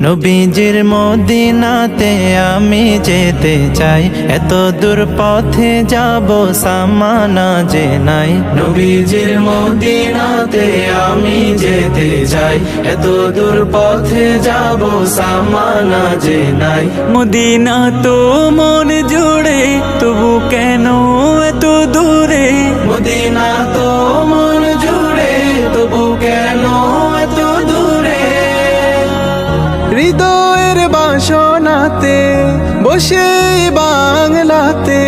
নবীজির মদিনাতে আমি যেতে চাই, এত দূর পথে যাব সামানা যে নাই। নবীজির মদিনাতে আমি যেতে চাই, এত দূর পথে যাব সামানা যে নাই। মদিনা তো মন জুড়ে, তবু কেন এত দূরে? মদিনা তো মন জুড়ে, তবু কেন এত দূরে? হৃদয়ের বাসনাতে বসে বাংলাতে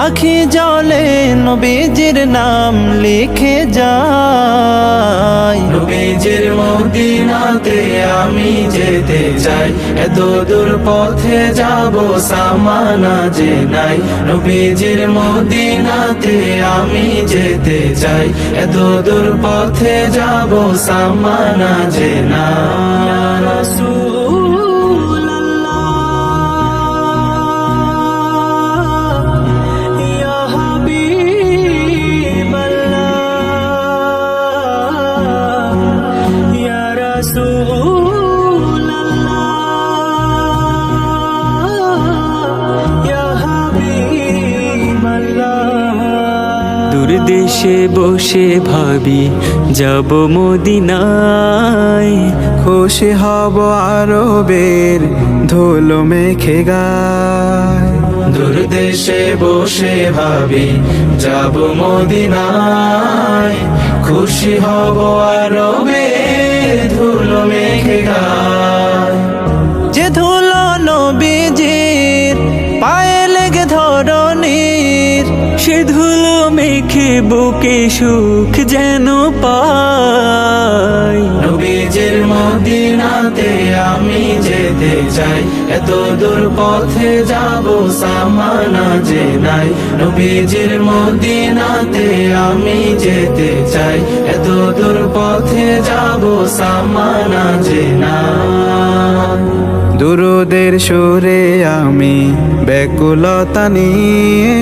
আখি জলে নবীজির নাম লিখে যাই। নবীজির মদিনাতে আমি যেতে চাই, এত দূর পথে যাব সামানা যে নাই। নবীজির মদিনাতে আমি যেতে চাই, এত দূর পথে যাব সামানা যে নাই। দূর দেশে বসে ভাবি যাব মদিনায়, খুশি হব আরবের ধুলো মেখে গায়। দূর দেশে বসে ভাবি যাব মদিনায়, খুশি হব আরবে ধুলো মেখে গায়। যে ধুলো নবীজির পায়ে লেগে ধরণীর, সে ধুলো মেখে বুকে সুখ যেন পাই। নবীজির মদিনাতে আমি যেতে চাই, এত দূর পথে যাব সামানা যে নাই। নবীজির মদিনাতে আমি যেতে চাই, এত দূর পথে যাব সামানা যে নাই। দুরুদের সুরে আমি ব্যাকুলতা নিয়ে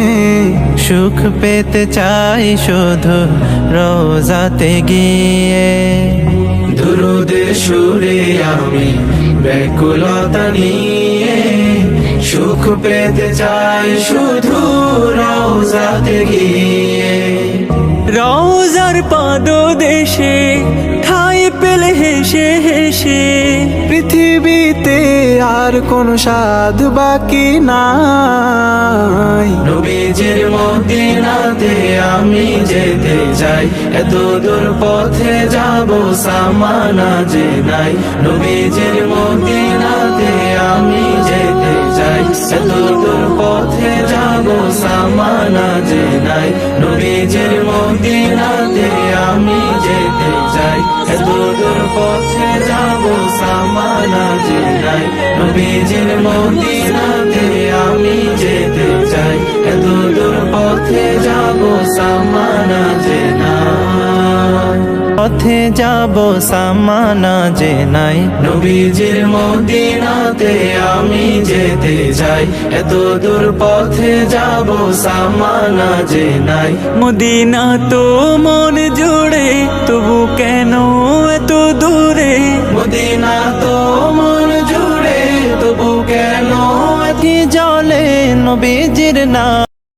সুখ পেতে চাই শুধু রোজাতে গিয়ে। দুরুদের সুরে আমি ব্যাকুলতা নিয়ে সুখ পেতে চাই শুধু রোজাতে গিয়ে। রওজার পাদদেশে ঠাই পেলে হেসে হেসে, পৃথিবীতে আর কোন স্বাদ বাকি নাই। নবীজির মদিনাতে আমি যেতে চাই, এত দূর পথে যাব সামানা যে নাই। নবীজির মদিনাতে আমি যেতে চাই, এত দূর পথে যাব সামানা যে নাই। নবীজির মদিনাতে আমি যেতে চাই, এত দূর পথে যাব সামানা যে নাই। নবীজির মদিনাতে আমি যেতে চাই, এত দূর পথে যাব সামানা যে নাই। পথে যাব সামানা যে নাই। নবীজির মদিনাতে আমি যেতে চাই, এত দূর পথে যাব সামানা যে নাই। মদিনা তো মন জুড়ে, তবু কেন এত দূরে? মদিনা তো মন জুড়ে, তবু কেন আখি জলে নবীজির নাম